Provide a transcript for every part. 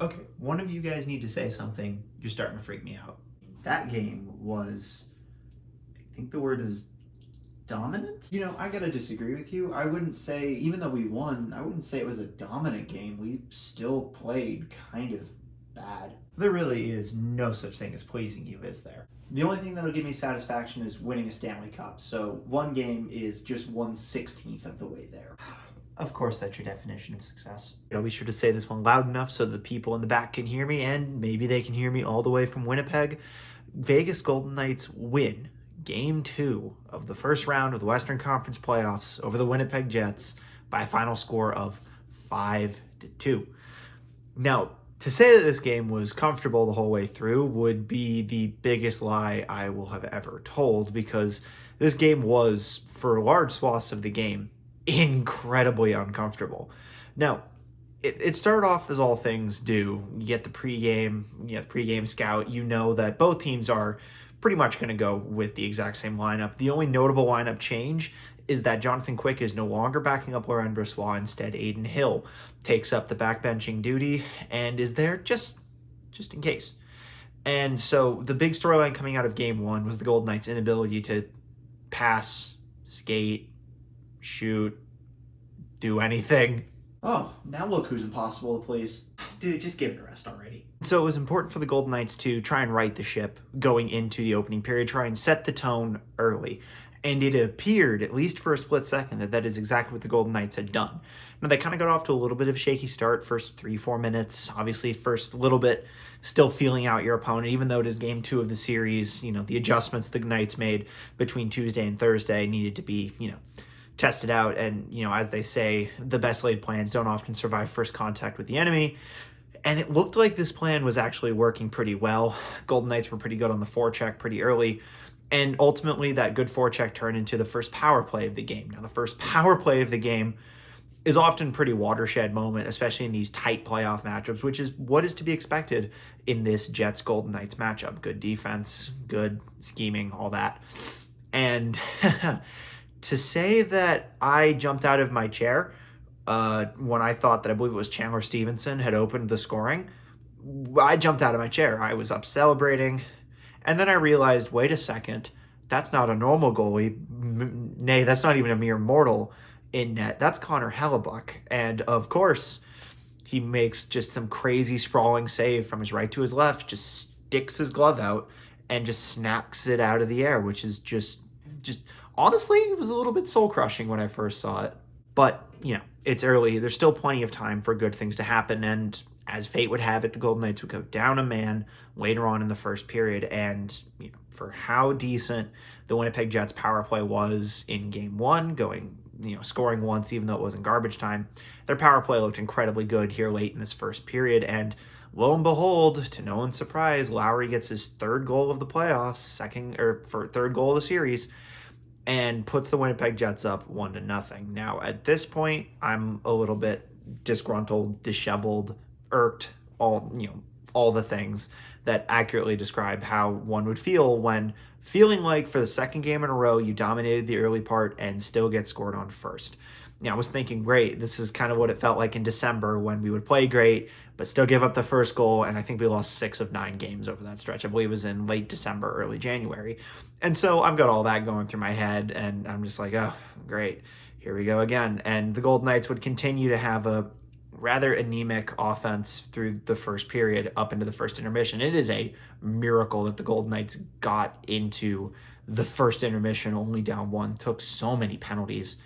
Okay, one of you guys need to say something. You're starting to freak me out. That game was, I think the word is dominant? I gotta disagree with you. I wouldn't say, even though we won, I wouldn't say it was a dominant game. We still played kind of bad. There really is no such thing as pleasing you, is there? The only thing that'll give me satisfaction is winning a Stanley Cup. So one game is just 1/16 of the way there. Of course, that's your definition of success. I'll be sure to say this one loud enough so the people in the back can hear me, and maybe they can hear me all the way from Winnipeg. Vegas Golden Knights win Game 2 of the first round of the Western Conference playoffs over the Winnipeg Jets by a final score of 5-2. Now, to say that this game was comfortable the whole way through would be the biggest lie I will have ever told, because this game was, for large swaths of the game, incredibly uncomfortable. Now, it started off as all things do. You get the pregame scout. You know that both teams are pretty much going to go with the exact same lineup. The only notable lineup change is that Jonathan Quick is no longer backing up Laurent Brossoit. Instead, Aiden Hill takes up the backbenching duty and is there just in case. And so the big storyline coming out of Game 1 was the Golden Knights' inability to pass, skate, shoot, do anything. Oh, now look who's impossible to please. Dude, just give it a rest already. So it was important for the Golden Knights to try and right the ship going into the opening period, try and set the tone early. And it appeared, at least for a split second, that is exactly what the Golden Knights had done. Now, they kind of got off to a little bit of a shaky start, first 3-4 minutes. Obviously, first little bit still feeling out your opponent, even though it is Game 2 of the series. The adjustments the Knights made between Tuesday and Thursday needed to be, tested out. And, as they say, the best laid plans don't often survive first contact with the enemy. And it looked like this plan was actually working pretty well. Golden Knights were pretty good on the forecheck pretty early. And ultimately, that good forecheck turned into the first power play of the game. Now, the first power play of the game is often a pretty watershed moment, especially in these tight playoff matchups, which is what is to be expected in this Jets-Golden Knights matchup. Good defense, good scheming, all that. And to say that I jumped out of my chair when I thought that, I believe it was Chandler Stevenson, had opened the scoring, I jumped out of my chair. I was up celebrating. And then I realized, wait a second, that's not a normal goalie. Nay, that's not even a mere mortal in net. That's Connor Hellebuck. And of course, he makes just some crazy sprawling save from his right to his left, just sticks his glove out and just snaps it out of the air, which is just honestly, it was a little bit soul crushing when I first saw it. But, it's early. There's still plenty of time for good things to happen. And as fate would have it, the Golden Knights would go down a man later on in the first period. And for how decent the Winnipeg Jets power play was in Game 1, scoring once even though it wasn't garbage time, their power play looked incredibly good here late in this first period. And lo and behold, to no one's surprise, Lowry gets his third goal of the playoffs, third goal of the series, and puts the Winnipeg Jets up 1-0. Now, at this point, I'm a little bit disgruntled, disheveled, irked, all the things that accurately describe how one would feel when feeling like for the second game in a row you dominated the early part and still get scored on first. I was thinking, great, this is kind of what it felt like in December when we would play great but still give up the first goal, and I think we lost 6 of 9 games over that stretch. I believe it was in late December, early January. And so I've got all that going through my head, and I'm just like, oh, great, here we go again. And the Golden Knights would continue to have a rather anemic offense through the first period up into the first intermission. It is a miracle that the Golden Knights got into the first intermission only down 1, took so many penalties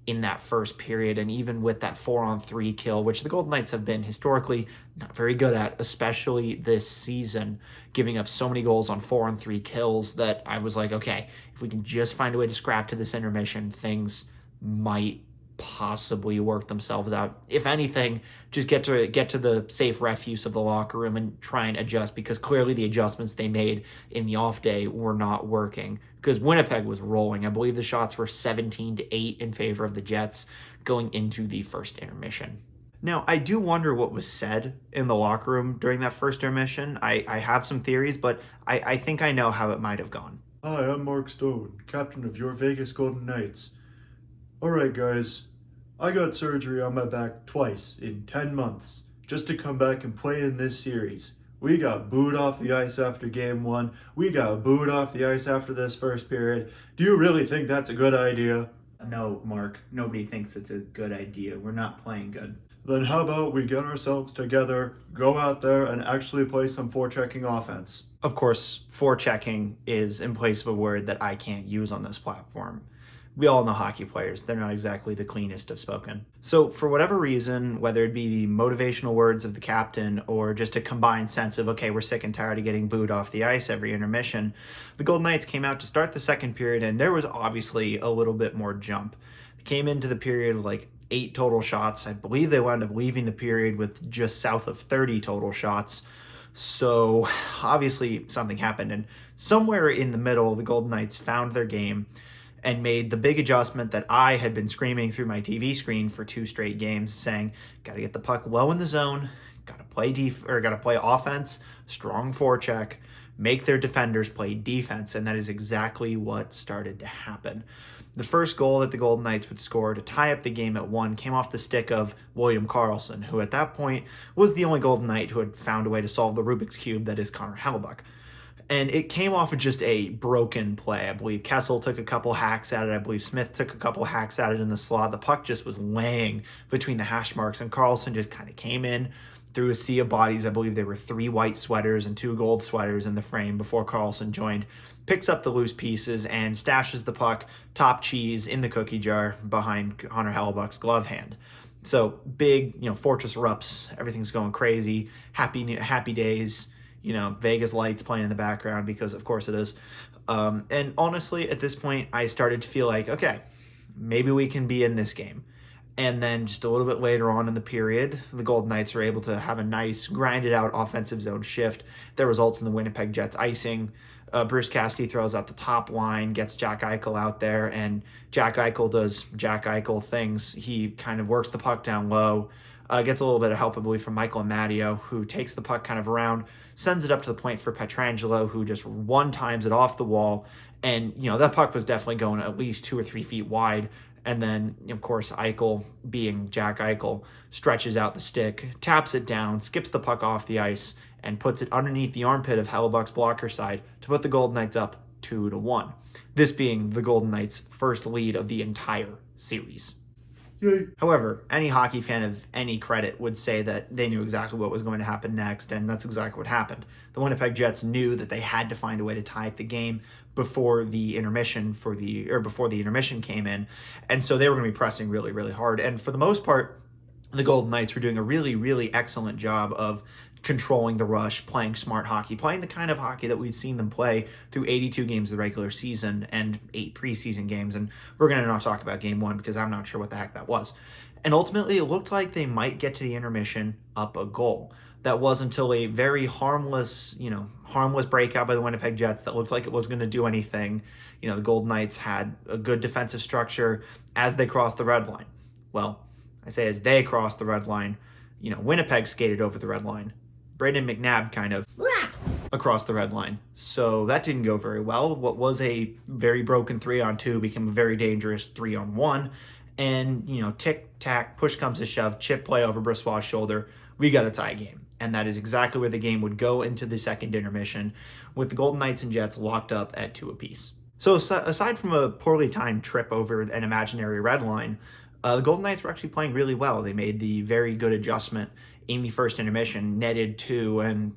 in that first period. And even with that 4-on-3 kill, which the Golden Knights have been historically not very good at, especially this season, giving up so many goals on 4-on-3 kills, that I was like, okay, if we can just find a way to scrap to this intermission, things might possibly work themselves out. If anything, just get to the safe refuse of the locker room and try and adjust, because clearly the adjustments they made in the off day were not working, because Winnipeg was rolling. I believe the shots were 17-8 in favor of the Jets going into the first intermission. Now, I do wonder what was said in the locker room during that first intermission. I have some theories, but I think I know how it might have gone. Hi, I'm Mark Stone, captain of your Vegas Golden Knights. Alright guys, I got surgery on my back twice in 10 months. just to come back and play in this series. We got booed off the ice after game 1. We got booed off the ice after this first period. Do you really think that's a good idea? No, Mark, nobody thinks it's a good idea. We're not playing good. Then how about we get ourselves together, go out there, and actually play some forechecking offense? Of course, forechecking is in place of a word that I can't use on this platform. We all know hockey players. They're not exactly the cleanest of spoken. So for whatever reason, whether it be the motivational words of the captain or just a combined sense of, okay, we're sick and tired of getting booed off the ice every intermission, the Golden Knights came out to start the second period, and there was obviously a little bit more jump. They came into the period with like 8 total shots. I believe they wound up leaving the period with just south of 30 total shots. So obviously something happened, and somewhere in the middle, the Golden Knights found their game and made the big adjustment that I had been screaming through my TV screen for 2 straight games, saying, got to get the puck low in the zone, got to play offense, strong forecheck, make their defenders play defense, and that is exactly what started to happen. The first goal that the Golden Knights would score to tie up the game at 1 came off the stick of William Karlsson, who at that point was the only Golden Knight who had found a way to solve the Rubik's Cube that is Connor Hellebuyck. And it came off of just a broken play. I believe Kessel took a couple hacks at it. I believe Smith took a couple hacks at it in the slot. The puck just was laying between the hash marks, and Karlsson just kind of came in through a sea of bodies. I believe there were 3 white sweaters and 2 gold sweaters in the frame before Karlsson joined, picks up the loose pieces and stashes the puck top cheese in the cookie jar behind Connor Hellebuyck's glove hand. So big, fortress erupts. Everything's going crazy. Happy days. Vegas lights playing in the background, because of course it is. And honestly, at this point, I started to feel like, okay, maybe we can be in this game. And then just a little bit later on in the period, the Golden Knights are able to have a nice grinded out offensive zone shift that results in the Winnipeg Jets icing. Bruce Cassidy throws out the top line, gets Jack Eichel out there, and Jack Eichel does Jack Eichel things. He kind of works the puck down low, gets a little bit of help, I believe, from Michael Amadio, who takes the puck kind of around, sends it up to the point for Pietrangelo, who just one-times it off the wall. And, that puck was definitely going at least 2 or 3 feet wide. And then, of course, Eichel, being Jack Eichel, stretches out the stick, taps it down, skips the puck off the ice, and puts it underneath the armpit of Hellebuck's blocker side to put the Golden Knights up 2-1. This being the Golden Knights' first lead of the entire series. Yay. However, any hockey fan of any credit would say that they knew exactly what was going to happen next, and that's exactly what happened. The Winnipeg Jets knew that they had to find a way to tie up the game before the intermission came in, and so they were going to be pressing really, really hard. And for the most part, the Golden Knights were doing a really, really excellent job of controlling the rush, playing smart hockey, playing the kind of hockey that we'd seen them play through 82 games of the regular season and 8 preseason games. And we're going to not talk about game 1 because I'm not sure what the heck that was. And ultimately, it looked like they might get to the intermission up a goal. That was until a very harmless breakout by the Winnipeg Jets that looked like it was going to do anything. The Golden Knights had a good defensive structure as they crossed the red line. Well, I say as they crossed the red line, Winnipeg skated over the red line. Brayden McNabb kind of across the red line. So that didn't go very well. What was a very broken 3-on-2 became a very dangerous 3-on-1. And, tick-tack, push comes to shove, chip play over Brossoit's shoulder. We got a tie game. And that is exactly where the game would go into the second intermission, with the Golden Knights and Jets locked up at 2 apiece. So aside from a poorly timed trip over an imaginary red line, the Golden Knights were actually playing really well. They made the very good adjustment in the first intermission, netted 2, and,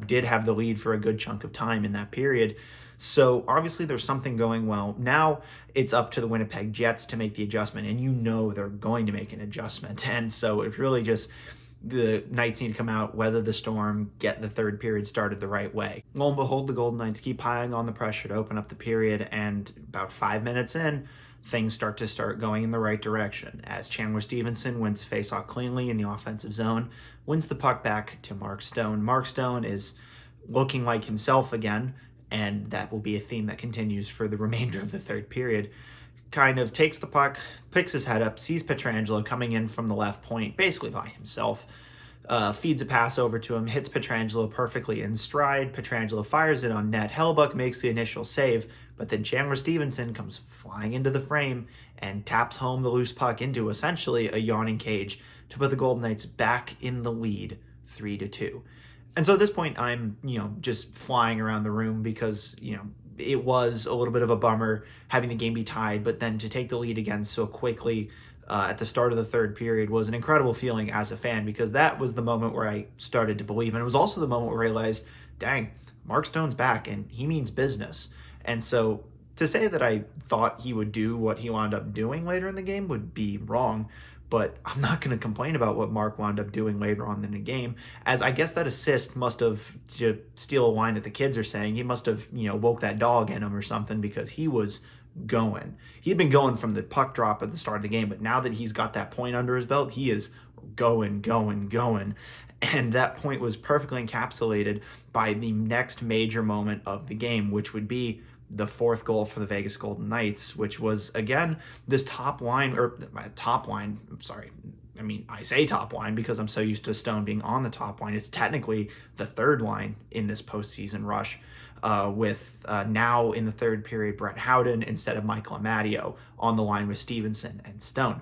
did have the lead for a good chunk of time in that period. So obviously there's something going well. Now it's up to the Winnipeg Jets to make the adjustment, and they're going to make an adjustment. And so it's really just the Knights need to come out, weather the storm, get the third period started the right way. Lo and behold, the Golden Knights keep piling on the pressure to open up the period, and about 5 minutes in, things start going in the right direction as Chandler Stevenson wins faceoff cleanly in the offensive zone, wins the puck back to Mark Stone. Mark Stone is looking like himself again, and that will be a theme that continues for the remainder of the third period. Kind of takes the puck, picks his head up, sees Pietrangelo coming in from the left point, basically by himself, feeds a pass over to him, hits Pietrangelo perfectly in stride. Pietrangelo fires it on net. Hellebuck makes the initial save, but then Chandler Stevenson comes flying into the frame and taps home the loose puck into essentially a yawning cage to put the Golden Knights back in the lead 3-2. And so at this point, I'm, just flying around the room because, it was a little bit of a bummer having the game be tied, but then to take the lead again so quickly at the start of the third period was an incredible feeling as a fan, because that was the moment where I started to believe. And it was also the moment where I realized, dang, Mark Stone's back and he means business. And so to say that I thought he would do what he wound up doing later in the game would be wrong. But I'm not going to complain about what Mark wound up doing later on in the game, as I guess that assist must have, to steal a line that the kids are saying, he must have, woke that dog in him or something, because he was going. He'd been going from the puck drop at the start of the game, but now that he's got that point under his belt, he is going. And that point was perfectly encapsulated by the next major moment of the game, which would be the fourth goal for the Vegas Golden Knights, which was, again, this top line, sorry. I mean, I say top line because I'm so used to Stone being on the top line. It's technically the third line in this postseason rush, with now in the third period, Brett Howden instead of Michael Amadio on the line with Stevenson and Stone.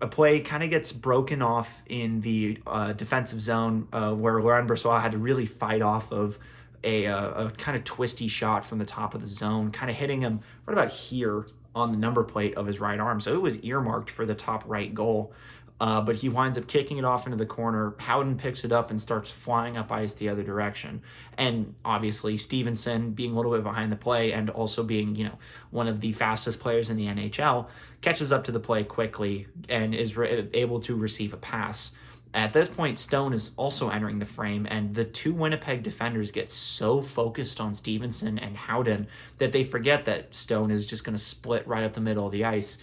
A play kind of gets broken off in the defensive zone where Laurent Brossoit had to really fight off of a kind of twisty shot from the top of the zone, kind of hitting him right about here on the number plate of his right arm. So it was earmarked for the top right goal. But he winds up kicking it off into the corner. Howden picks it up and starts flying up ice the other direction. And obviously Stevenson, being a little bit behind the play and also being, one of the fastest players in the NHL, catches up to the play quickly and is able to receive a pass. At this point, Stone is also entering the frame, and the two Winnipeg defenders get so focused on Stevenson and Howden that they forget that Stone is just going to split right up the middle of the ice.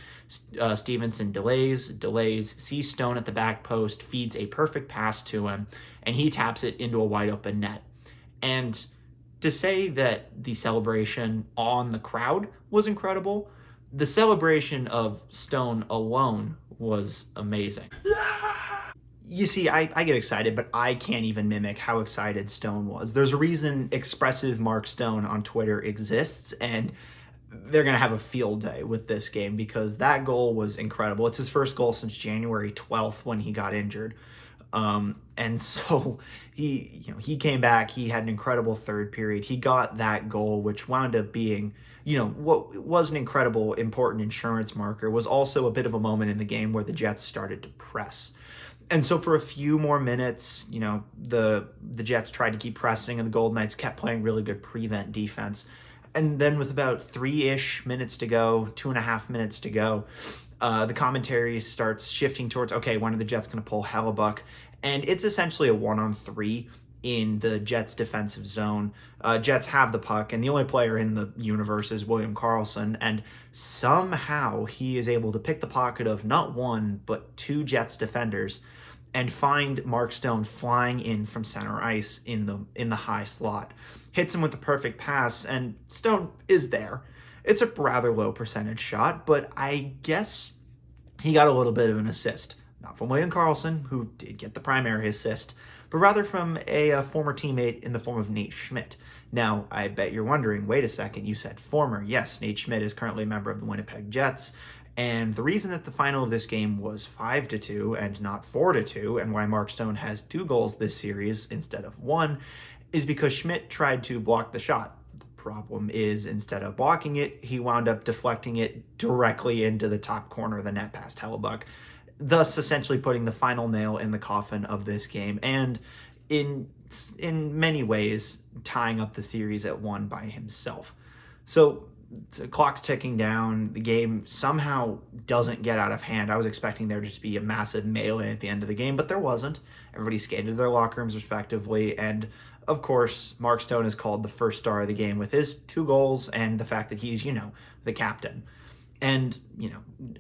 Stevenson delays, sees Stone at the back post, feeds a perfect pass to him, and he taps it into a wide open net. And to say that the celebration on the crowd was incredible, the celebration of Stone alone was amazing. You see, I get excited, but I can't even mimic how excited Stone was. There's a reason Expressive Mark Stone on Twitter exists, and they're going to have a field day with this game because that goal was incredible. It's his first goal since January 12th when he got injured. And so he came back. He had an incredible third period. He got that goal, which wound up being, what was an incredible, important insurance marker, was also a bit of a moment in the game where the Jets started to press. And so for a few more minutes, the Jets tried to keep pressing, and the Golden Knights kept playing really good prevent defense. And then with about 3-ish minutes to go, 2.5 minutes to go, the commentary starts shifting towards, okay, when are the Jets going to pull Hellebuck? And it's essentially a 1-on-3 in the Jets defensive zone. Jets have the puck, and the only player in the universe is William Karlsson, and somehow he is able to pick the pocket of not one, but two Jets defenders and find Mark Stone flying in from center ice in the high slot. Hits him with the perfect pass, and Stone is there. It's a rather low percentage shot, but I guess he got a little bit of an assist. Not from William Karlsson, who did get the primary assist, but rather from a former teammate in the form of Nate Schmidt. Now, I bet you're wondering, wait a second, you said former. Yes, Nate Schmidt is currently a member of the Winnipeg Jets, and the reason that the final of this game was 5-2 and not 4-2, and why Mark Stone has 2 goals this series instead of 1, is because Schmidt tried to block the shot. The problem is, instead of blocking it, he wound up deflecting it directly into the top corner of the net past Hellebuck, thus essentially putting the final nail in the coffin of this game, and in many ways tying up the series at 1 by himself. So the clock's ticking down. The game somehow doesn't get out of hand. I was expecting there to just be a massive melee at the end of the game, but there wasn't. Everybody skated to their locker rooms respectively, and of course, Mark Stone is called the first star of the game with his 2 goals and the fact that he's, the captain. And,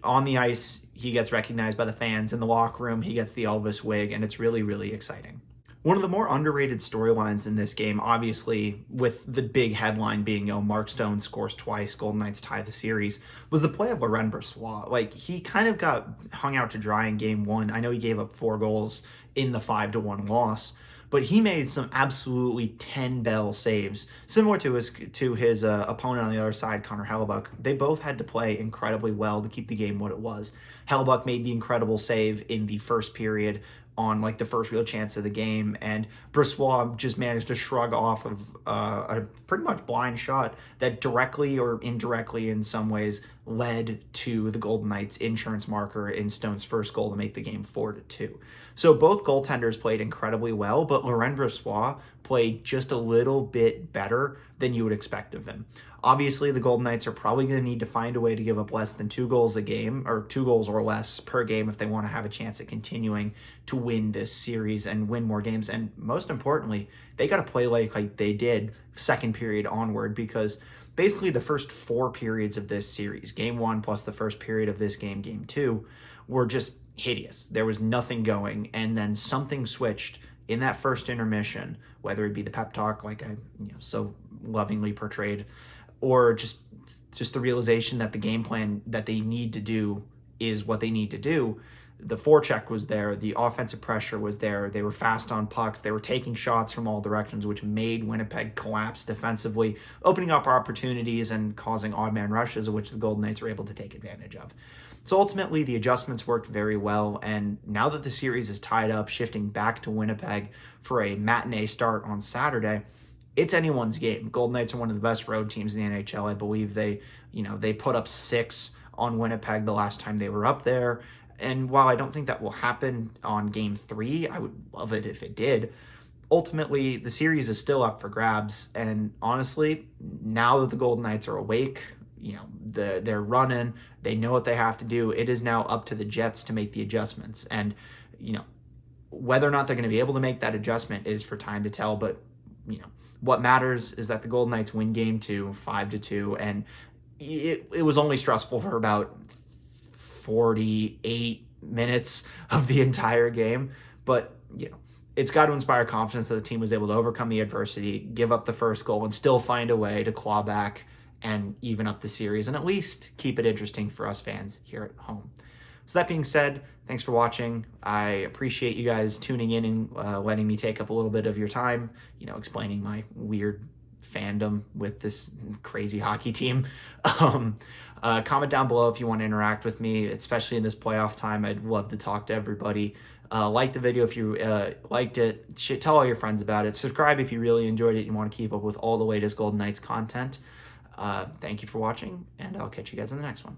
on the ice, he gets recognized by the fans. In the locker room, he gets the Elvis wig, and it's really, really exciting. One of the more underrated storylines in this game, obviously, with the big headline being, Mark Stone scores twice, Golden Knights tie the series, was the play of Laurent Brossoit. Like, he kind of got hung out to dry in game one. I know he gave up 4 goals in the 5-1 loss, but he made some absolutely 10-bell saves, similar to his opponent on the other side, Connor Hellebuyck. They both had to play incredibly well to keep the game what it was. Hellebuyck made the incredible save in the first period on like the first real chance of the game, and Brossoit just managed to shrug off of a pretty much blind shot that directly or indirectly in some ways led to the Golden Knights' insurance marker in Stone's first goal to make the game 4-2. So both goaltenders played incredibly well, but Laurent Brossoit played just a little bit better than you would expect of him. Obviously, the Golden Knights are probably going to need to find a way to give up less than 2 goals a game, or 2 goals or less per game if they want to have a chance at continuing to win this series and win more games. And most importantly, they got to play like they did second period onward, because basically the first 4 periods of this series, game 1 plus the first period of this game, game 2, were just hideous. There was nothing going, and then something switched in that first intermission, whether it be the pep talk like I so lovingly portrayed, or just the realization that the game plan that they need to do is what they need to do. The forecheck was there, the offensive pressure was there, they were fast on pucks, they were taking shots from all directions, which made Winnipeg collapse defensively, opening up opportunities and causing odd man rushes, of which the Golden Knights were able to take advantage of. So ultimately, the adjustments worked very well, and now that the series is tied up, shifting back to Winnipeg for a matinee start on Saturday, it's anyone's game. Golden Knights are one of the best road teams in the NHL. I believe they put up 6 on Winnipeg the last time they were up there. And while I don't think that will happen on game 3, I would love it if it did. Ultimately, the series is still up for grabs. And honestly, now that the Golden Knights are awake, they're running, they know what they have to do. It is now up to the Jets to make the adjustments. And, whether or not they're going to be able to make that adjustment is for time to tell. But, what matters is that the Golden Knights win game 2, 5-2. And it was only stressful for about 48 minutes of the entire game. But, it's got to inspire confidence that the team was able to overcome the adversity, give up the first goal, and still find a way to claw back and even up the series, and at least keep it interesting for us fans here at home. So that being said, thanks for watching. I appreciate you guys tuning in and letting me take up a little bit of your time, explaining my weird fandom with this crazy hockey team. Comment down below if you want to interact with me, especially in this playoff time. I'd love to talk to everybody. Like the video if you liked it. Tell all your friends about it. Subscribe if you really enjoyed it and want to keep up with all the latest Golden Knights content. Thank you for watching, and I'll catch you guys in the next one.